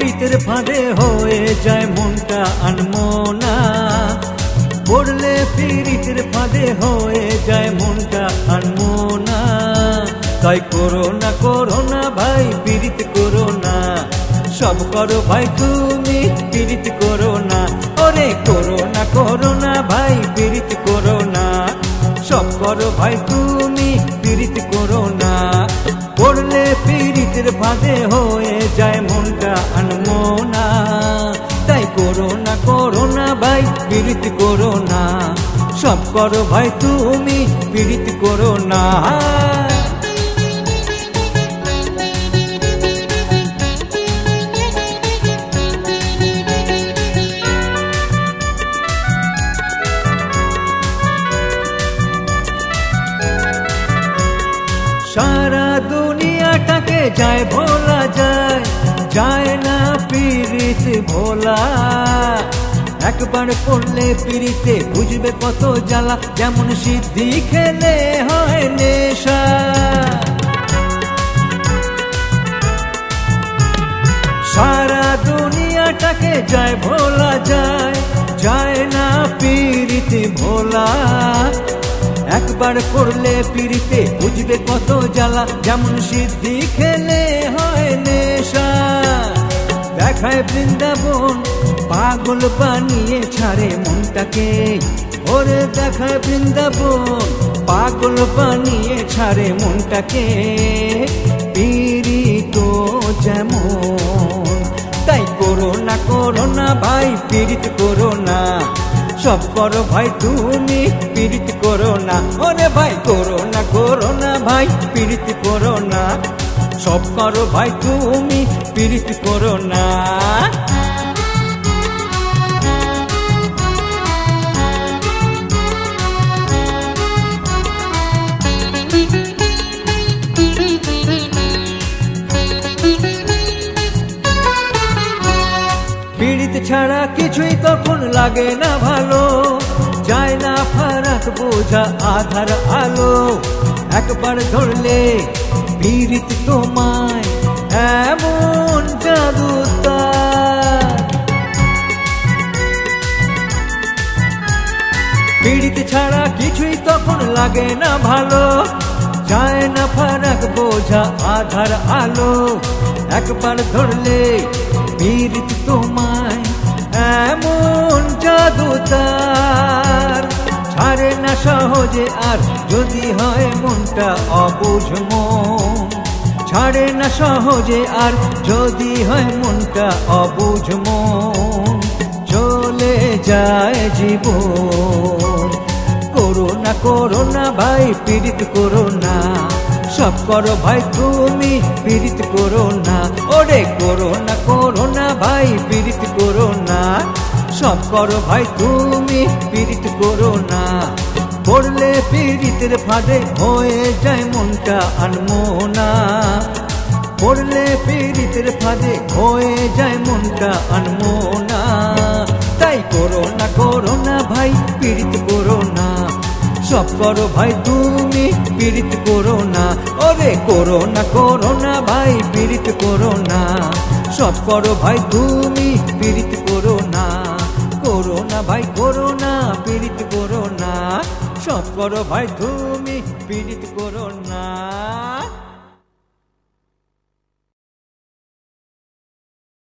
পীড়িতের ফাঁদে হয়ে যায় মনটা আনমনা, পড়লে পীড়িতের ফাঁদে হয়ে যায় মনটা আনমনা। তাই করো না ভাই পীড়িত করো না, সব করো ভাই তুমি পীড়িত করো না। ওরে করো না ভাই পীড়িত করো না, সব করো ভাই তুমি পীড়িত করো না। পড়লে পীড়িতের ফাঁদে হয়ে যায় মনটা আনমনা, তাই করো না ভাই পীড়িত করো না, সব করো ভাই তুমি পীড়িত করো না। সারা দুনিয়াটাকে যায় ভোলা যায় না পীড়িত ভোলা। একবার পড়লে পীড়িতে বুঝবে কত জ্বালা, যেমন সিদ্ধি খেলে হয় নেশা। সারা দুনিয়াটাকে যায় ভোলা যায় না পীড়িত ভোলা। একবার পড়লে পীড়িতে বুঝবে কত জ্বালা, যেমন সিদ্ধি খেলে হয় নেশা। দেখায় বৃন্দাবন পাগল বানিয়ে ছাড়ে মনটাকে, ওরে দেখায় বৃন্দাবন পাগল বানিয়ে ছাড়ে মনটাকে। পীড়িত যেমন, তাই করো না ভাই পীড়িত করো না, সব করো ভাই তুমি পীড়িত করো না। ওরে ভাই করো না ভাই পীড়িত করো না, সব করো ভাই তুমি পীড়িত করো না। পীড়িত ছাড়া কিছুই তখন লাগে না ভালো, যায় না ফারাক বোঝা আধার আলো। একবার ধরলে পীড়িত তোমায় এমন জাদু তার। পীড়িত ছাড়া কিছুই তখন লাগে না ভালো, যায় না ফারাক বোঝা আধার আলো। একবার ধরলে পীড়িত তোমায় এমন জাদু তার, ছাড়ে না সহজে আর যদি হয় মনটা অবুঝ মন। ছাড়ে না সহজে আর যদি হয় মনটা অবুঝ মন, চলে যায় জীবন। করো না ভাই পীড়িত করো না, সব করো ভাই তুমি পীড়িত করো না। ওরে করো না ভাই পীড়িত করো না, সব করো ভাই তুমি পীড়িত করো না। পড়লে পীড়িতের ফাঁদে হয়ে যায় মনটা আনমনা, পড়লে পীড়িতের ফাঁদে হয়ে যায় মনটা আনমনা। তাই করো না ভাই পীড়িত করো না, সব করো ভাই তুমি পীড়িত করো না। ওরে করো না ভাই পীড়িত করো না, সব করো ভাই তুমি পীড়িত করো না। করো না ভাই করো না পীড়িত করো না, সব করো ভাই তুমি পীড়িত করো না।